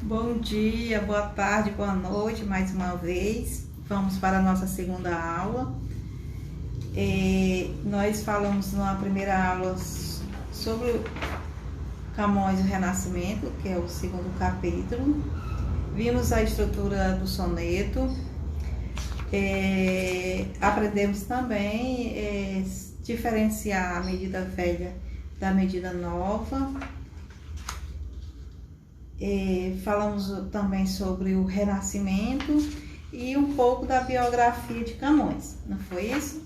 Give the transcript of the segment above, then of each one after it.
Bom dia, boa tarde, boa noite, mais uma vez. Vamos para a nossa segunda aula. Nós falamos na primeira aula sobre Camões e o Renascimento, que é o segundo capítulo. Vimos a estrutura do soneto. Aprendemos também diferenciar a medida velha da medida nova. Falamos também sobre o Renascimento e um pouco da biografia de Camões, não foi isso?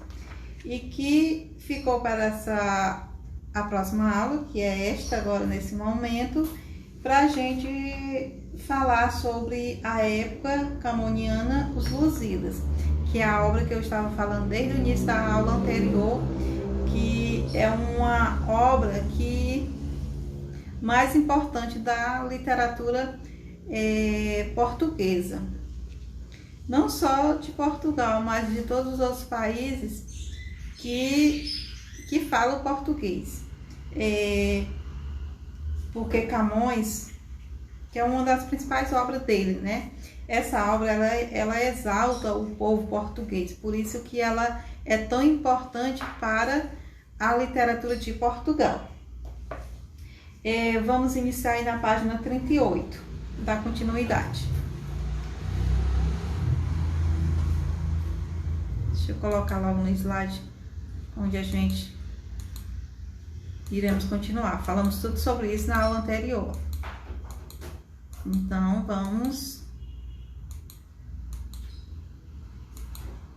E que ficou para a próxima aula, que é esta agora nesse momento, para a gente falar sobre a época camoniana, Os Lusíadas, que é a obra que eu estava falando desde o início da aula anterior, que é uma obra mais importante da literatura portuguesa. Não só de Portugal, mas de todos os outros países que falam português. Porque Camões, que é uma das principais obras dele, né? Essa obra, ela exalta o povo português, por isso que ela é tão importante para a literatura de Portugal. Vamos iniciar aí na página 38, dar continuidade. Deixa eu colocar logo no slide onde a gente iremos continuar. Falamos tudo sobre isso na aula anterior. Então, vamos...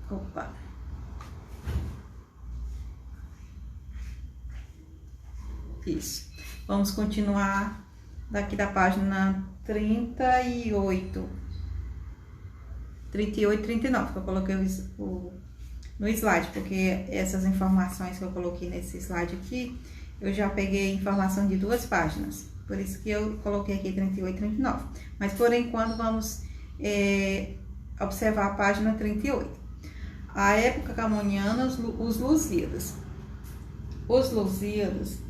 Opa! Isso. Vamos continuar daqui da página 38 e 39, que eu coloquei no slide, porque essas informações que eu coloquei nesse slide aqui, eu já peguei informação de 2 páginas, por isso que eu coloquei aqui 38 e 39. Mas, por enquanto, vamos observar a página 38. A época camoniana, os Lusíadas. Os Lusíadas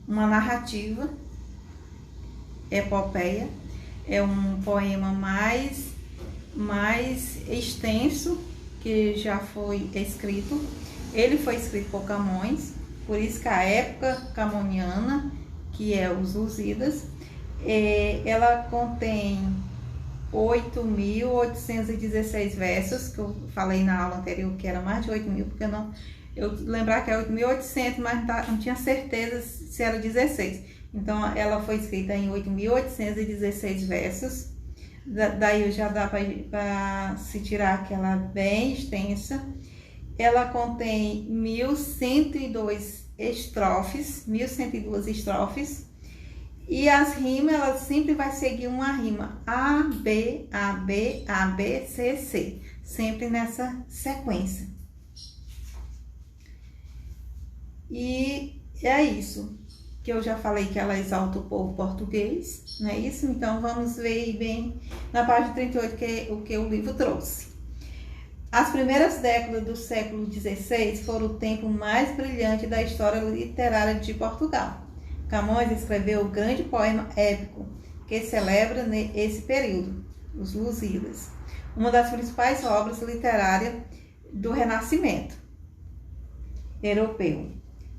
uma narrativa, epopeia, é um poema mais extenso que já foi escrito. Ele foi escrito por Camões, por isso que a época camoniana, que é os Lusíadas, ela contém 8.816 versos, que eu falei na aula anterior que era mais de 8.000, porque eu lembrar que é 8.800, mas não tinha certeza se era 16. Então, ela foi escrita em 8.816 versos. Daí já dá para se tirar aquela bem extensa. Ela contém 1.102 estrofes, e as rimas, ela sempre vai seguir uma rima A, B, A, B, A, B, C, C, sempre nessa sequência. E é isso que eu já falei, que ela exalta o povo português, não é isso? Então, vamos ver bem na página 38 o que o livro trouxe. As primeiras décadas do século XVI foram o tempo mais brilhante da história literária de Portugal. Camões escreveu o grande poema épico que celebra esse período, Os Lusíadas, uma das principais obras literárias do Renascimento europeu.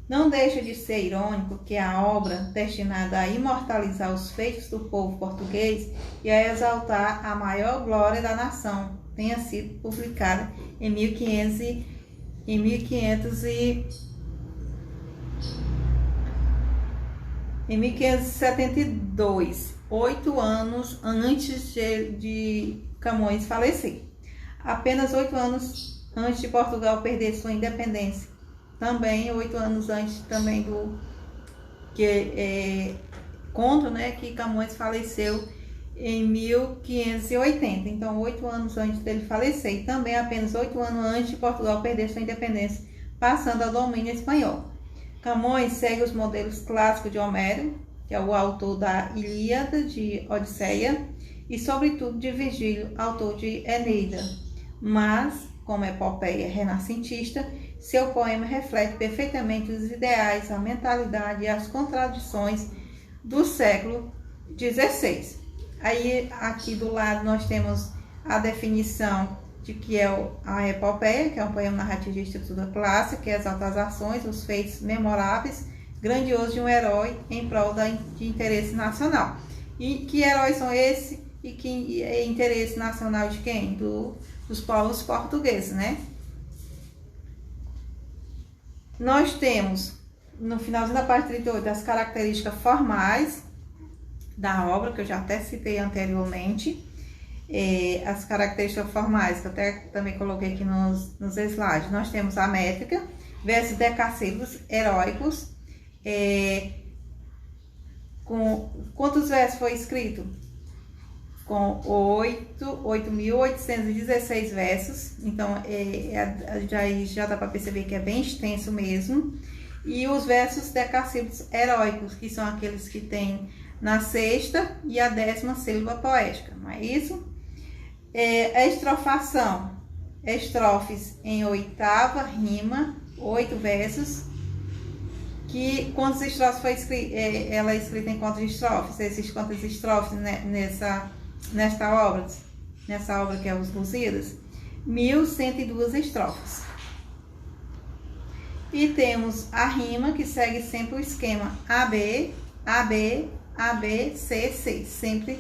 Não deixa de ser irônico que a obra, destinada a imortalizar os feitos do povo português e a exaltar a maior glória da nação, tenha sido publicada em 1572, 8 anos antes de Camões falecer. Apenas 8 anos antes de Portugal perder sua independência. Também 8 anos antes também conta, né, que Camões faleceu em 1580. Então, 8 anos antes dele falecer. E também apenas 8 anos antes de Portugal perder sua independência, passando ao domínio espanhol. Camões segue os modelos clássicos de Homero, que é o autor da Ilíada, de Odisseia, e sobretudo de Virgílio, autor de Eneida. Mas, como epopeia renascentista, seu poema reflete perfeitamente os ideais, a mentalidade e as contradições do século XVI. Aí, aqui do lado, nós temos a definição de que é a epopeia, que é um poema narrativo de estrutura clássica, que exalta as ações, os feitos memoráveis, grandiosos de um herói em prol de interesse nacional. E que heróis são esses? E que é interesse nacional de quem? Dos povos portugueses, né? Nós temos, no finalzinho da parte 38, as características formais da obra, que eu já até citei anteriormente. As características formais, que eu até também coloquei aqui nos slides. Nós temos a métrica, versos decassílabos heróicos. Com quantos versos foi escrito? Com 8.816 versos. Então, já dá para perceber que é bem extenso mesmo. E os versos decassílabos heróicos, que são aqueles que tem na sexta e a 10ª sílaba poética, não é isso? A estrofação, estrofes em 8ª rima, 8 versos. Que quantas estrofes foi escrita? Ela é escrita em quantas estrofes? Existem quantas estrofes nesta obra? Nessa obra que é Os Lusíadas? 1.102 estrofes. E temos a rima, que segue sempre o esquema AB, AB, AB, C, C. Sempre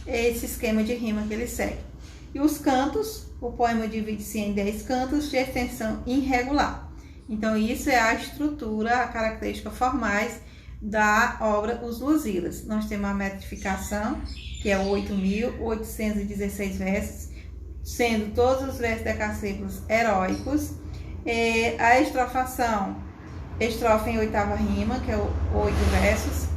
esse esquema de rima que ele segue. E os cantos, o poema divide-se em 10 cantos de extensão irregular. Então, isso é a estrutura, a característica formais da obra Os Lusíadas. Nós temos a metrificação, que é 8.816 versos, sendo todos os versos decassílabos heróicos. A estrofação, estrofe em 8ª rima, que é 8 versos,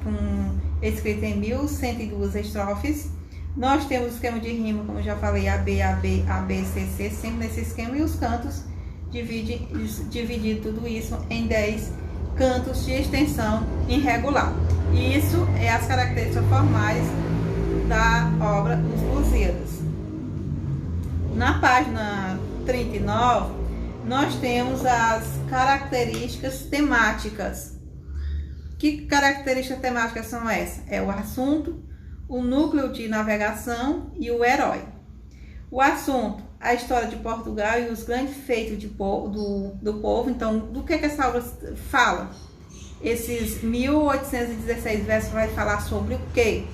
escrito em 1.102 estrofes. Nós temos o esquema de rima, como eu já falei, AB, AB, AB, C, C, sempre nesse esquema. E os cantos, dividir tudo isso em 10 cantos de extensão irregular. E isso é as características formais da obra Os Lusíadas. Na página 39, nós temos as características temáticas. Que características temáticas são essas? É o assunto, o núcleo de navegação e o herói. O assunto, a história de Portugal e os grandes feitos do povo. Então, do que essa obra fala? Esses 1.816 versos vai falar sobre o quê?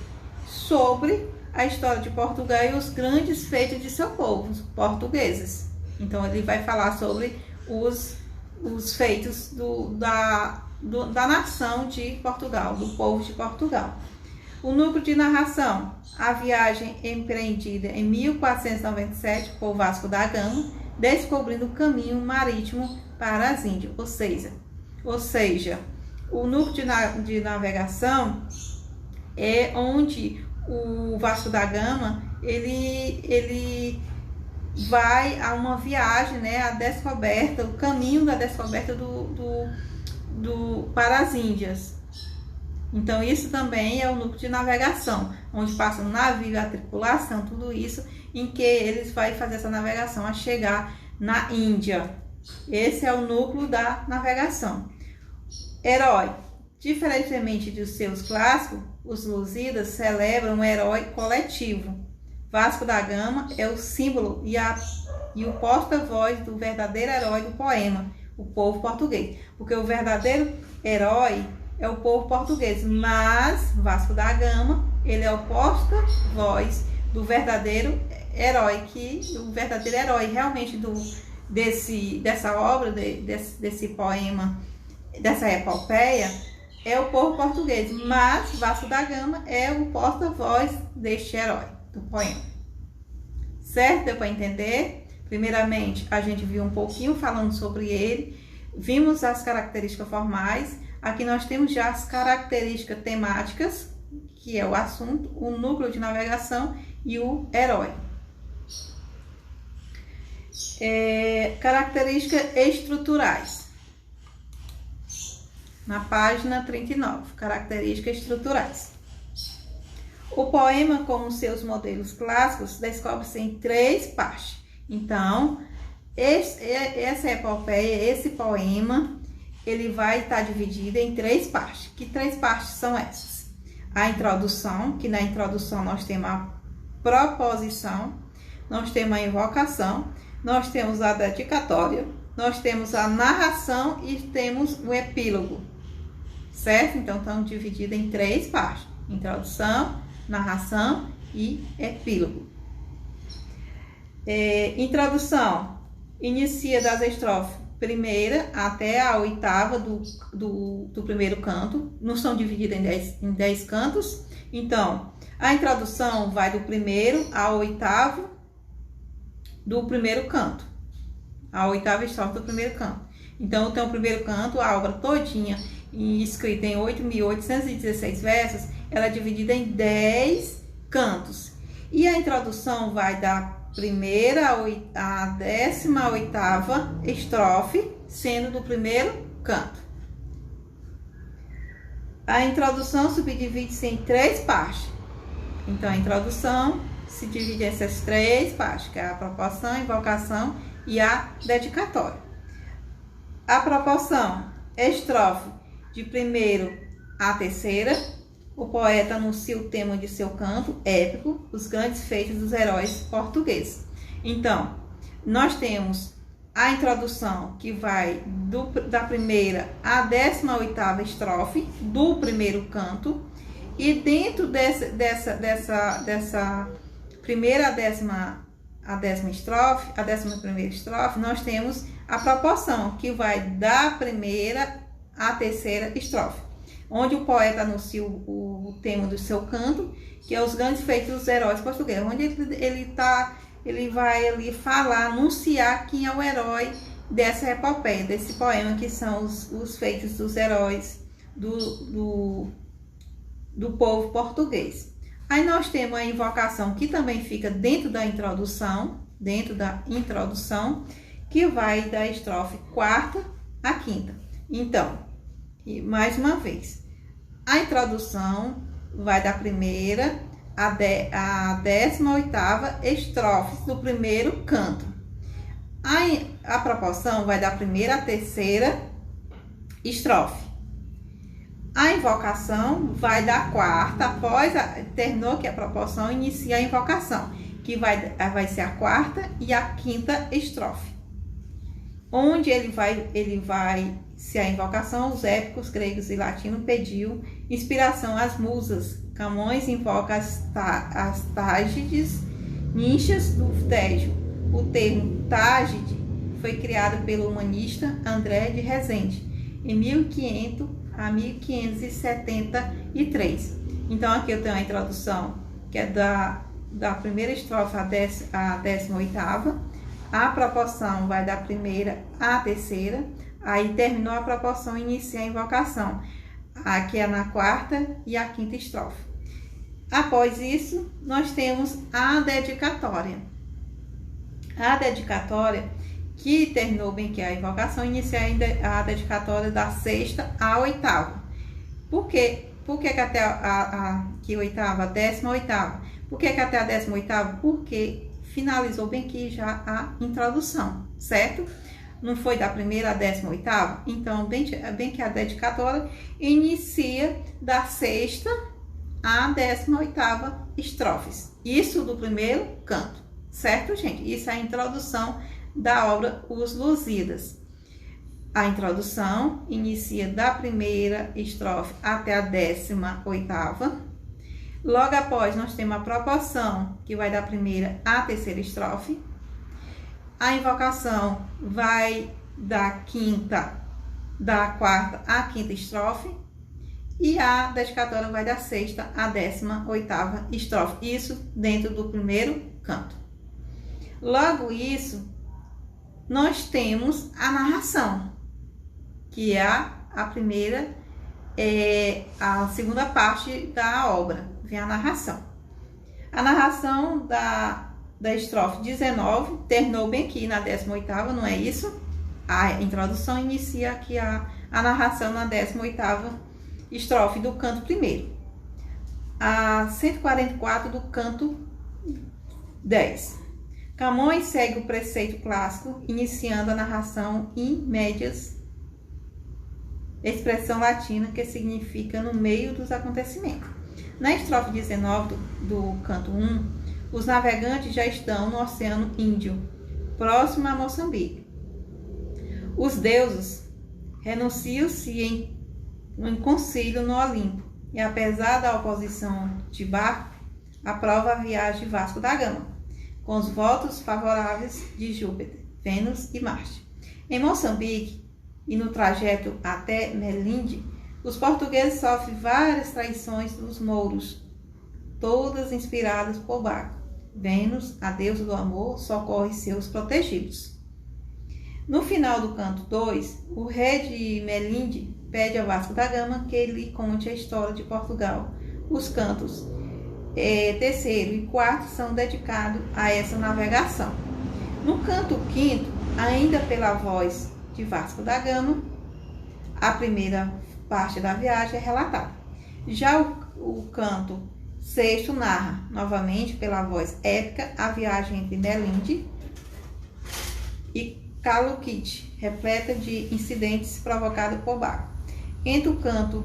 Sobre a história de Portugal e os grandes feitos de seu povo, os portugueses. Então, ele vai falar sobre os feitos da nação de Portugal, do povo de Portugal. O núcleo de narração, a viagem empreendida em 1497 por Vasco da Gama, descobrindo o caminho marítimo para as Índias. Ou seja, o núcleo de navegação é onde o Vasco da Gama ele vai a uma viagem, né, a descoberta, o caminho da descoberta para as Índias. Então, isso também é o núcleo de navegação, onde passa o navio, a tripulação, tudo isso, em que eles vão fazer essa navegação a chegar na Índia. Esse é o núcleo da navegação. Herói. Diferentemente dos seus clássicos, os Lusíadas celebram um herói coletivo. Vasco da Gama é o símbolo e o porta-voz do verdadeiro herói do poema, o povo português. Porque o verdadeiro herói é o povo português, mas Vasco da Gama, ele é o porta-voz do verdadeiro herói, o verdadeiro herói realmente dessa obra, desse poema, dessa epopeia, é o povo português, mas Vasco da Gama é o porta-voz deste herói do poema. Certo? Deu para entender? Primeiramente, a gente viu um pouquinho falando sobre ele, vimos as características formais. Aqui nós temos já as características temáticas, que é o assunto, o núcleo de navegação e o herói. Características estruturais. Na página 39, características estruturais. O poema, como seus modelos clássicos, descobre-se em 3 partes. Então, essa epopeia, esse poema, ele vai estar dividido em 3 partes. Que 3 partes são essas? a introdução, que na introdução nós temos a proposição, nós temos a invocação, nós temos a dedicatória, nós temos a narração e temos o epílogo, certo? Então, estão divididos em 3 partes: introdução, narração e epílogo. Introdução inicia das estrofes primeira até a 8ª do primeiro canto, não são divididas em 10 cantos. Então, a introdução vai do primeiro ao 8º do primeiro canto, a 8ª estrofe do primeiro canto. Então, tem o primeiro canto, a obra todinha, escrita em 8.816 versos, ela é dividida em 10 cantos. E a introdução vai da primeira a 18ª estrofe, sendo do primeiro canto. A introdução subdivide-se em 3 partes. Então, a introdução se divide nessas 3 partes, que é a proposição, a invocação e a dedicatória. A proposição, estrofe de primeiro a 3ª, o poeta anuncia o tema de seu canto épico, os grandes feitos dos heróis portugueses. Então, nós temos a introdução, que vai da primeira à 18ª estrofe do primeiro canto, e dentro dessa primeira a 10ª estrofe, a 11ª estrofe, nós temos a proporção, que vai da primeira à 3ª estrofe, onde o poeta anuncia o tema do seu canto, que é os grandes feitos dos heróis portugueses, onde ele vai ali falar, anunciar quem é o herói dessa epopeia, desse poema, que são os feitos dos heróis do povo português. Aí nós temos a invocação, que também fica dentro da introdução, que vai da estrofe 4ª à 5ª. Então, e mais uma vez, a introdução vai da primeira a 18ª estrofe do primeiro canto. A proporção vai da primeira à 3ª estrofe. A invocação vai da 4ª, após terminou que a proporção, inicia a invocação, que vai ser a 4ª e a 5ª estrofe, onde ele vai, se a invocação, os épicos gregos e latinos pediu inspiração às musas. Camões invoca as tágides, ninchas do Tejo. O termo tágide foi criado pelo humanista André de Rezende em 1500 a 1573. Então, aqui eu tenho a introdução, que é da primeira estrofe à 18ª. A proporção vai da primeira à 3ª. Aí terminou a proporção, inicia a invocação, aqui é na 4ª e a 5ª estrofe. Após isso, nós temos a dedicatória. A dedicatória, que terminou bem que a invocação, inicia a dedicatória da 6ª à 8ª. Por quê? Por que até a 18ª? Por que até a 18ª? Porque finalizou bem que já a introdução, certo? Não foi da primeira à 18ª? Então, bem que a dedicatória inicia da 6ª à 18ª estrofes. Isso do primeiro canto, certo, gente? Isso é a introdução da obra Os Lusíadas. A introdução inicia da primeira estrofe até a 18ª. Logo após, nós temos a proporção, que vai da primeira à 3ª estrofe. A invocação vai da 4ª à 5ª estrofe. E a dedicatória vai da 6ª à 18ª estrofe. Isso dentro do primeiro canto. Logo isso, nós temos a narração, que é a primeira, a segunda parte da obra, vem a narração. A narração da estrofe 19 terminou bem aqui na 18ª, não é isso? A introdução inicia aqui a narração na 18ª estrofe do canto primeiro. A 144 do canto 10. Camões segue o preceito clássico, iniciando a narração in medias, expressão latina que significa no meio dos acontecimentos. Na estrofe 19 do canto 1, os navegantes já estão no Oceano Índio, próximo a Moçambique. Os deuses renunciam-se em concílio no Olimpo, e apesar da oposição de barco, aprova a viagem de Vasco da Gama, com os votos favoráveis de Júpiter, Vênus e Marte. Em Moçambique e no trajeto até Melinde, os portugueses sofrem várias traições dos mouros, todas inspiradas por Baco. Vênus, a deusa do amor, socorre seus protegidos. No final do canto 2, o rei de Melinde pede a Vasco da Gama que lhe conte a história de Portugal. Os cantos terceiro e quarto são dedicados a essa navegação. No canto quinto, ainda pela voz de Vasco da Gama, a primeira parte da viagem é relatada. Já o canto sexto narra, novamente pela voz épica, a viagem entre Melinde e Caluquite, repleta de incidentes provocados por Baco. Entre o canto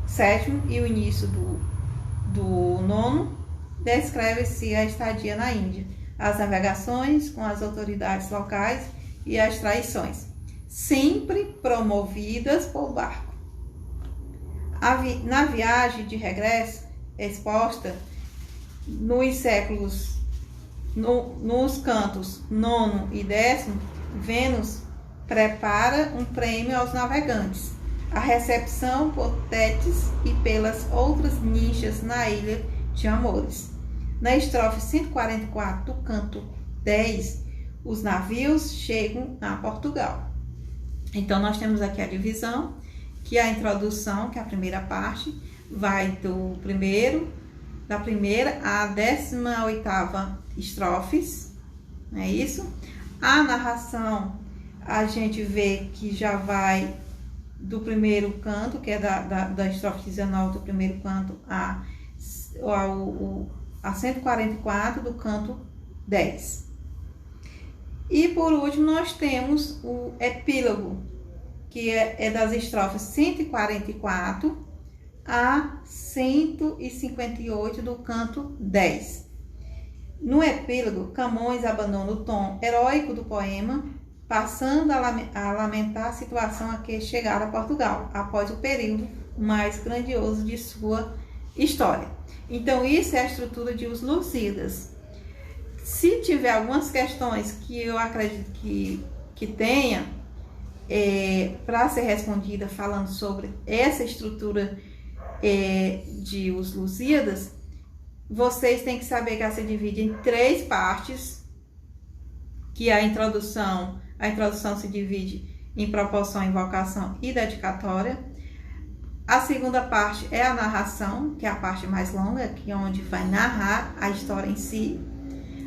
sétimo e o início do nono, descreve-se a estadia na Índia, as navegações com as autoridades locais e as traições, sempre promovidas por Baco. Na viagem de regresso, exposta nos cantos nono e décimo, Vênus prepara um prêmio aos navegantes, a recepção por Tétis e pelas outras ninchas na ilha de Amores. Na estrofe 144 do canto 10, os navios chegam a Portugal. Então, nós temos aqui a divisão, que é a introdução, que é a primeira parte, vai da primeira à 18ª estrofes, não é isso? A narração, a gente vê que já vai do primeiro canto, que é da estrofe 19 do primeiro canto, a 144 do canto 10. E por último, nós temos o epílogo, que é das estrofes 144 a 158 do canto 10. No epílogo, Camões abandona o tom heróico do poema, passando a lamentar a situação a que chegara Portugal, após o período mais grandioso de sua história. Então, isso é a estrutura de Os Lusíadas. Se tiver algumas questões que eu acredito que tenha para ser respondida falando sobre essa estrutura de Os Lusíadas, vocês têm que saber que ela se divide em 3 partes, que a introdução se divide em proporção, invocação e dedicatória. A segunda parte é a narração, que é a parte mais longa, que é onde vai narrar a história em si.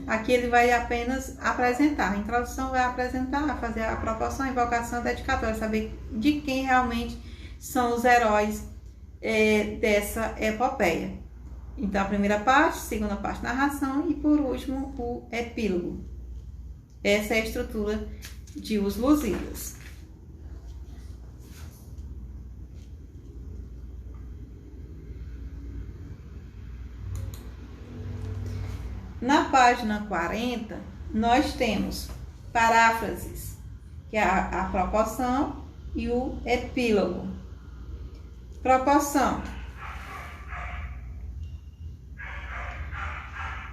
Aqui ele vai apenas apresentar. A introdução vai apresentar, fazer a proporção, invocação e dedicatória, saber de quem realmente são os heróis dessa epopeia. Então, a primeira parte, segunda parte, narração e, por último, o epílogo. Essa é a estrutura de Os Lusíadas. Na página 40, nós temos paráfrases, que é a proporção e o epílogo. Proporção.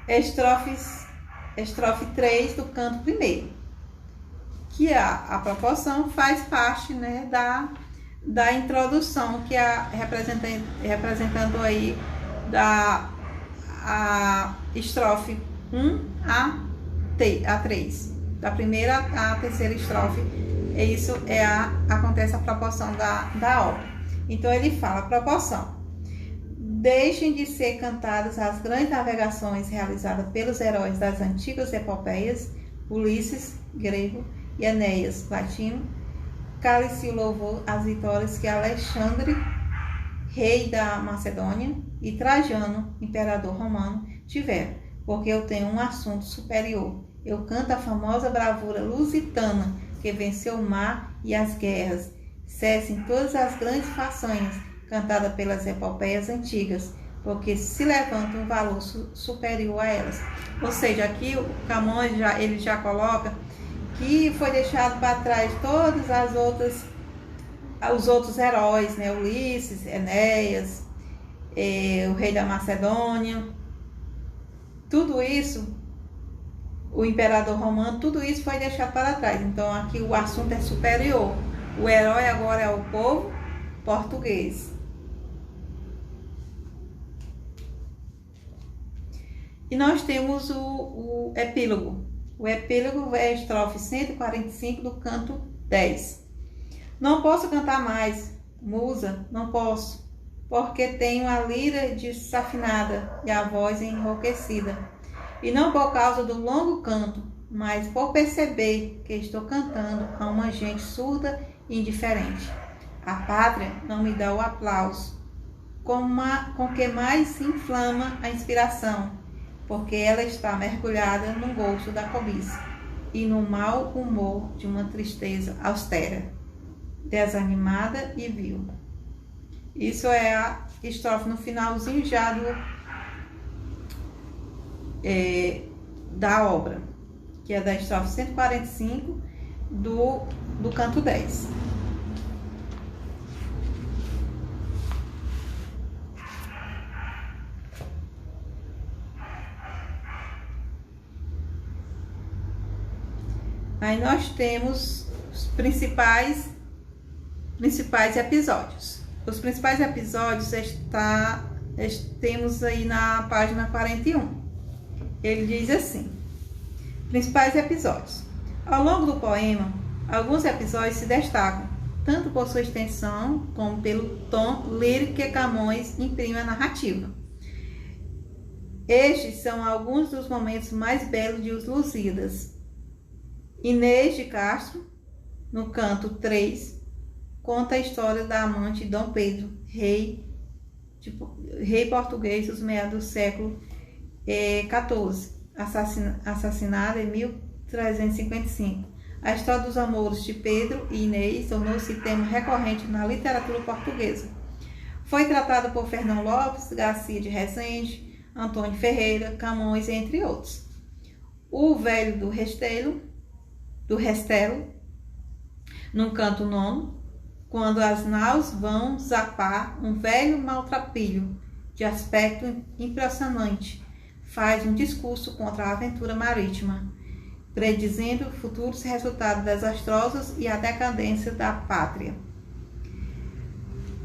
Estrofe 3 do canto primeiro, que a proporção faz parte, né, da introdução, que é representando aí a estrofe 1 a 3, da primeira à terceira estrofe. Isso acontece a proporção da obra. Então ele fala: proporção. Deixem de ser cantadas as grandes navegações realizadas pelos heróis das antigas epopeias, Ulisses, grego, e Enéas, latino. Cale-se o louvor às vitórias que Alexandre, rei da Macedônia, e Trajano, imperador romano, tiveram, porque eu tenho um assunto superior. Eu canto a famosa bravura lusitana, que venceu o mar e as guerras. Cessem todas as grandes façanhas cantadas pelas epopeias antigas. porque se levanta um valor superior a elas. Ou seja, aqui o Camões ele já coloca que foi deixado para trás todas os outros heróis, né? Ulisses, Enéas, o rei da Macedônia, tudo isso, o imperador romano, tudo isso foi deixado para trás. Então aqui o assunto é superior. O herói agora é o povo português. E nós temos o epílogo. O epílogo é a estrofe 145 do canto 10. Não posso cantar mais, musa, não posso, porque tenho a lira desafinada e a voz enrouquecida. E não por causa do longo canto, mas por perceber que estou cantando a uma gente surda e indiferente. A pátria não me dá o aplauso, com que mais se inflama a inspiração, porque ela está mergulhada no gosto da cobiça e no mau humor de uma tristeza austera, desanimada e vil. Isso é a estrofe no finalzinho já da obra, que é da estrofe 145 do canto 10. Aí nós temos os principais episódios. Os principais episódios temos aí na página 41. Ele diz assim: principais episódios. Ao longo do poema, alguns episódios se destacam, tanto por sua extensão como pelo tom lírico que Camões imprime à narrativa. Estes são alguns dos momentos mais belos de Os Lusíadas. Inês de Castro, no canto 3, conta a história da amante de Dom Pedro, rei português dos meados do século XIV, assassinado em 1355. A história dos amores de Pedro e Inês tornou-se tema recorrente na literatura portuguesa. Foi tratada por Fernão Lopes, Garcia de Rezende, Antônio Ferreira, Camões, entre outros. O velho do Restelo, no canto 9, quando as naus vão zapar, um velho maltrapilho, de aspecto impressionante, faz um discurso contra a aventura marítima, predizendo futuros resultados desastrosos e a decadência da pátria.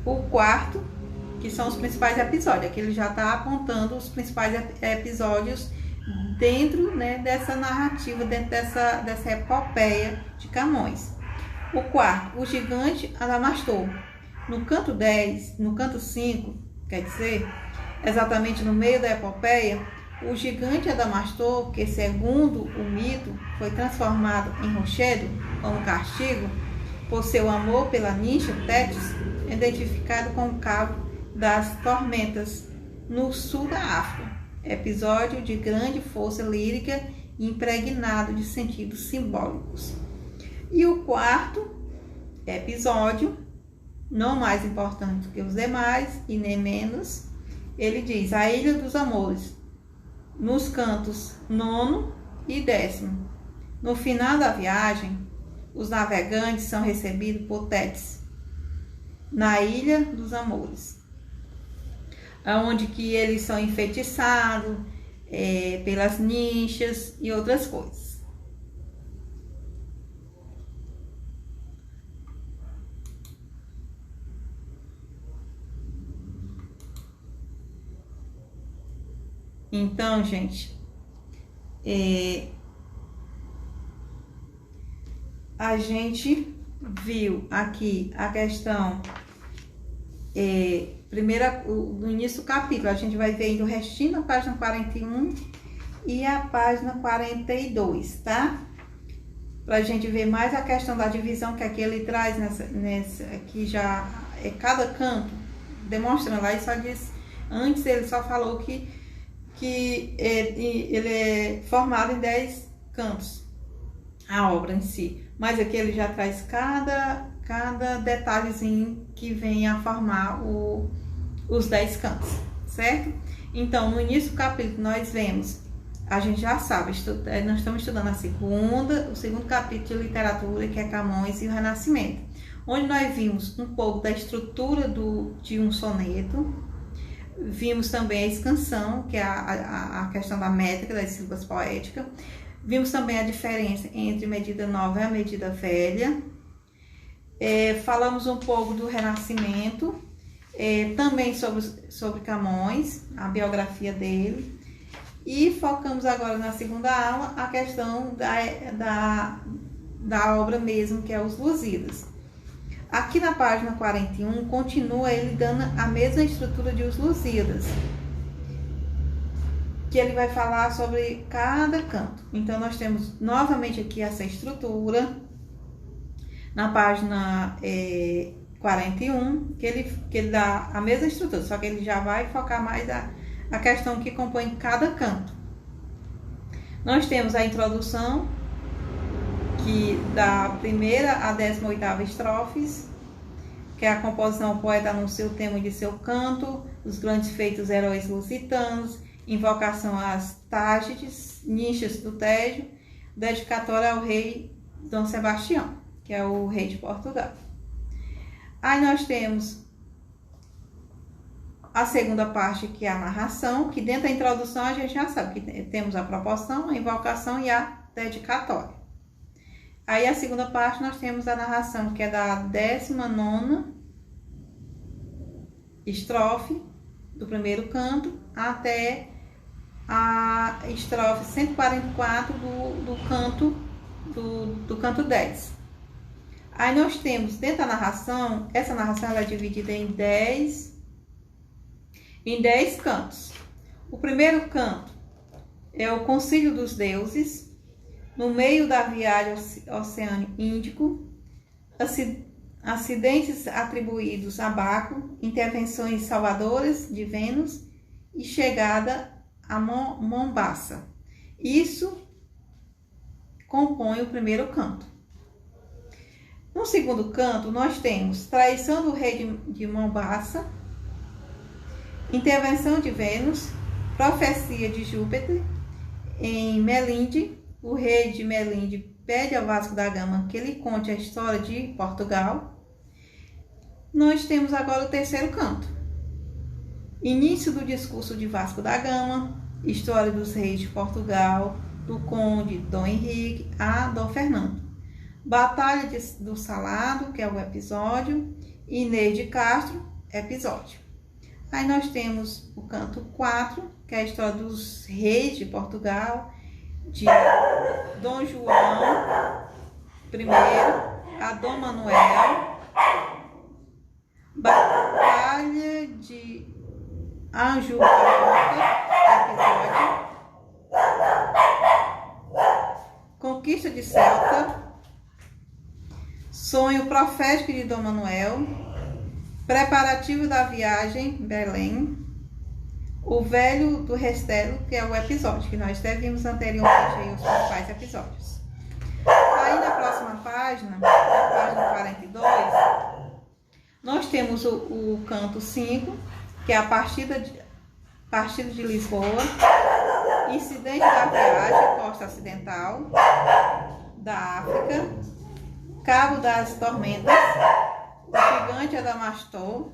O quarto, que são os principais episódios, aqui ele já está apontando os principais episódios dentro, né, dessa narrativa, dentro dessa epopeia de Camões. O quarto, o gigante Adamastor. No canto 10, no canto 5, quer dizer, exatamente no meio da epopeia, o gigante Adamastor, que segundo o mito foi transformado em rochedo como castigo por seu amor pela ninfa Tétis, identificado com o Cabo das Tormentas, no sul da África. Episódio de grande força lírica e impregnado de sentidos simbólicos. E o quarto episódio, não mais importante que os demais e nem menos, ele diz: a Ilha dos Amores, nos cantos 9 e 10. No final da viagem, os navegantes são recebidos por Tétis, na Ilha dos Amores, onde que eles são enfeitiçados pelas ninfas e outras coisas. Então, gente, a gente viu aqui a questão, no início do capítulo, a gente vai ver o restinho da página 41 e a página 42, tá? Pra gente ver mais a questão da divisão que aqui ele traz aqui já cada canto, demonstrando lá, e só diz, antes ele só falou que ele é formado em 10 cantos, a obra em si. Mas aqui ele já traz cada detalhezinho que vem a formar os 10 cantos, certo? Então, no início do capítulo, nós vemos, a gente já sabe, nós estamos estudando o segundo capítulo de literatura, que é Camões e o Renascimento, onde nós vimos um pouco da estrutura de um soneto, vimos também a escansão, que é a questão da métrica das sílabas poéticas, vimos também a diferença entre medida nova e a medida velha, falamos um pouco do Renascimento, também sobre Camões, a biografia dele, e focamos agora na segunda aula a questão da obra mesmo, que é Os Lusíadas. Aqui na página 41, continua ele dando a mesma estrutura de Os Lusíadas, que ele vai falar sobre cada canto. Então, nós temos novamente aqui essa estrutura, na página 41, que ele dá a mesma estrutura, só que ele já vai focar mais a questão que compõe cada canto. Nós temos a introdução, que da primeira à 18ª estrofes, que é a composição, o poeta anuncia o tema de seu canto, os grandes feitos heróis lusitanos, invocação às Tágides, ninchas do Tejo, dedicatória ao rei Dom Sebastião, que é o rei de Portugal. Aí nós temos a segunda parte, que é a narração, que dentro da introdução a gente já sabe que temos a proporção, a invocação e a dedicatória. Aí a segunda parte nós temos a narração, que é da 19ª estrofe do primeiro canto até a estrofe 144 do canto 10. Aí nós temos dentro da narração, essa narração ela é dividida em 10 cantos. O primeiro canto é o Concílio dos Deuses, no meio da viagem ao Oceano Índico, acidentes atribuídos a Baco, intervenções salvadoras de Vênus e chegada a Mombasa. Isso compõe o primeiro canto. No segundo canto, nós temos traição do rei de Mombasa, intervenção de Vênus, profecia de Júpiter em Melinde. O rei de Melinde pede ao Vasco da Gama que ele conte a história de Portugal. Nós temos agora o terceiro canto. Início do discurso de Vasco da Gama, história dos reis de Portugal, do conde Dom Henrique a Dom Fernando. Batalha do Salado, que é o episódio, Inês de Castro, episódio. Aí nós temos o canto 4, que é a história dos reis de Portugal, de Dom João I a Dom Manuel, Batalha de Anjubarrota, episódio, Conquista de Celta, Sonho profético de Dom Manuel, Preparativo da viagem, Belém, O Velho do Restelo, que é o episódio, que nós até vimos anteriormente aí os principais episódios. Aí na próxima página, na página 42, nós temos o canto 5, que é a partida de Lisboa, incidente da viagem, costa ocidental da África, Cabo das Tormentas, o gigante Adamastor,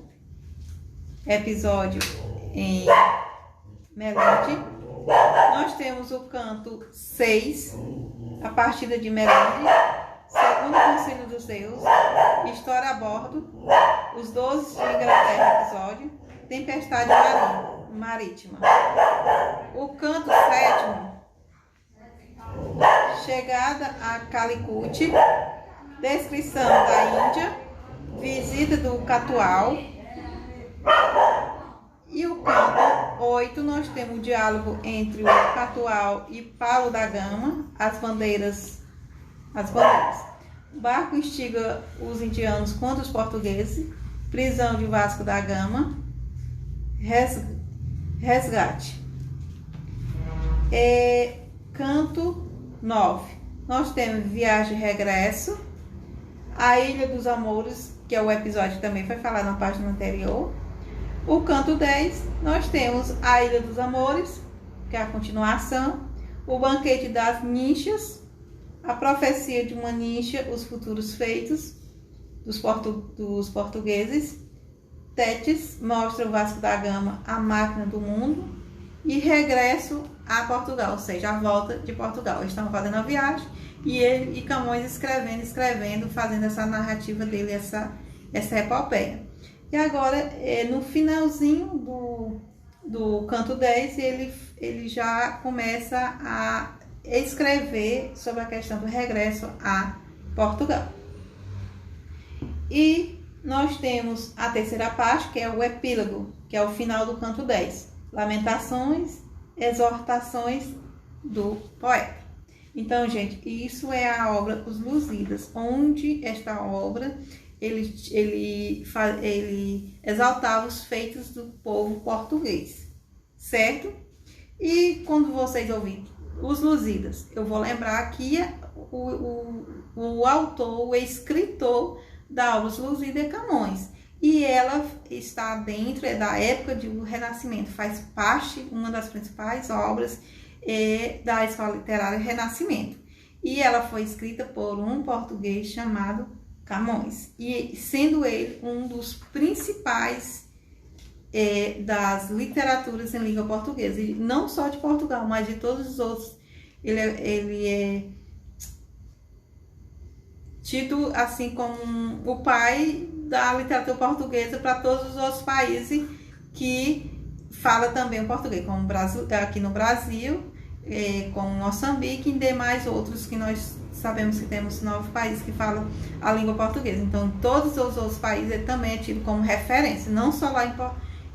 episódio em Melinde. Nós temos o canto 6, a partida de Melinde, segundo Concílio dos Deuses, história a bordo, os 12 de Inglaterra, episódio, tempestade marítima. O canto 7º, chegada a Calicut, descrição da Índia, visita do Catual. E o canto 8, nós temos o diálogo entre o Catual e Paulo da Gama, as bandeiras. O barco instiga os indianos contra os portugueses, prisão de Vasco da Gama, resgate. Canto 9, nós temos viagem e regresso, a Ilha dos Amores, que é o episódio que também foi falado na página anterior, O canto 10, nós temos a Ilha dos Amores, que é a continuação, o Banquete das Ninchas, a Profecia de uma Nincha, os Futuros Feitos, dos portugueses, Tétis, mostra o Vasco da Gama, a máquina do mundo, e Regresso a Portugal, ou seja, a volta de Portugal. Eles estavam fazendo a viagem e ele e Camões escrevendo, fazendo essa narrativa dele, essa epopeia. E agora, no finalzinho do canto 10, ele já começa a escrever sobre a questão do regresso a Portugal. E nós temos a terceira parte, que é o epílogo, que é o final do canto 10. Lamentações, exortações do poeta. Então, gente, isso é a obra Os Lusíadas, onde esta obra ele exaltava os feitos do povo português, certo? E quando vocês ouvirem Os Lusíadas, eu vou lembrar que o autor, o escritor da obra Os Lusíadas é Camões. E ela está dentro da época do Renascimento, faz parte, uma das principais obras da escola literária Renascimento. E ela foi escrita por um português chamado Camões, e sendo ele um dos principais das literaturas em língua portuguesa, e não só de Portugal, mas de todos os outros. Ele é tido assim como o pai da literatura portuguesa para todos os outros países que fala também o português, como aqui no Brasil, como Moçambique e demais outros que nós sabemos que temos 9 países que falam a língua portuguesa. Então, todos os outros países ele também é tido como referência, não só lá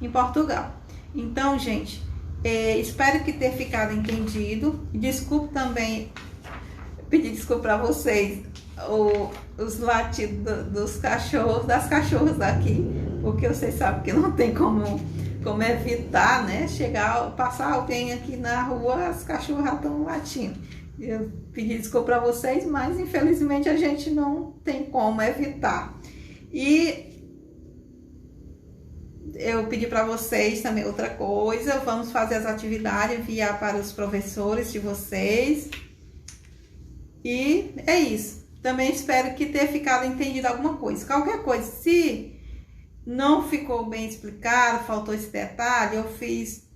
em Portugal. Então, gente, espero que tenha ficado entendido. Desculpe também, pedir desculpa para vocês os latidos dos cachorros, das cachorras daqui, porque vocês sabem que não tem como evitar, né? Passar alguém aqui na rua, as cachorras já estão latindo. Eu pedi desculpa para vocês, mas infelizmente a gente não tem como evitar. E eu pedi para vocês também outra coisa, vamos fazer as atividades, enviar para os professores de vocês. E é isso. Também espero que tenha ficado entendido alguma coisa. Qualquer coisa, se não ficou bem explicado, faltou esse detalhe, eu fiz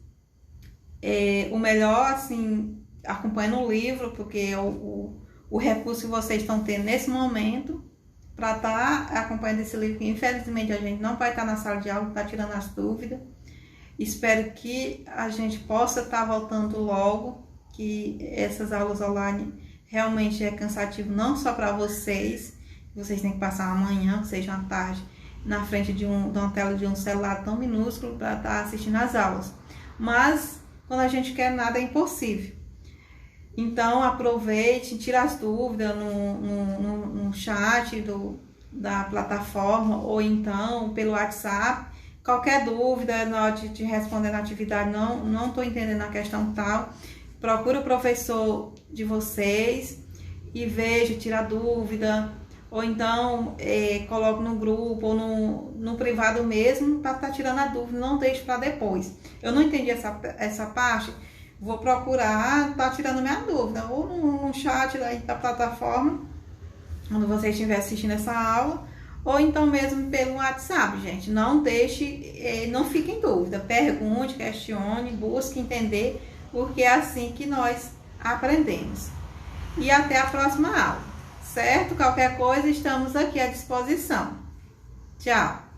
o melhor, assim, acompanhando o livro, porque é o recurso que vocês estão tendo nesse momento para estar acompanhando esse livro, que infelizmente a gente não vai estar na sala de aula, está tirando as dúvidas. Espero que a gente possa estar voltando logo, que essas aulas online realmente é cansativo não só para vocês têm que passar uma manhã, seja uma tarde, na frente de uma tela de um celular tão minúsculo para estar assistindo as aulas. Mas quando a gente quer, nada é impossível. Então aproveite, tire as dúvidas no chat da plataforma ou então pelo WhatsApp. Qualquer dúvida na hora de responder na atividade, não estou entendendo a questão tal, procure o professor de vocês e veja, tira a dúvida, ou então coloque no grupo ou no privado mesmo para estar tirando a dúvida, não deixe para depois. Eu não entendi essa parte, vou procurar estar tirando minha dúvida, ou no chat da plataforma, quando você estiver assistindo essa aula, ou então mesmo pelo WhatsApp, gente. Não deixe, não fique em dúvida, pergunte, questione, busque entender, porque é assim que nós aprendemos. E até a próxima aula, certo? Qualquer coisa, estamos aqui à disposição. Tchau!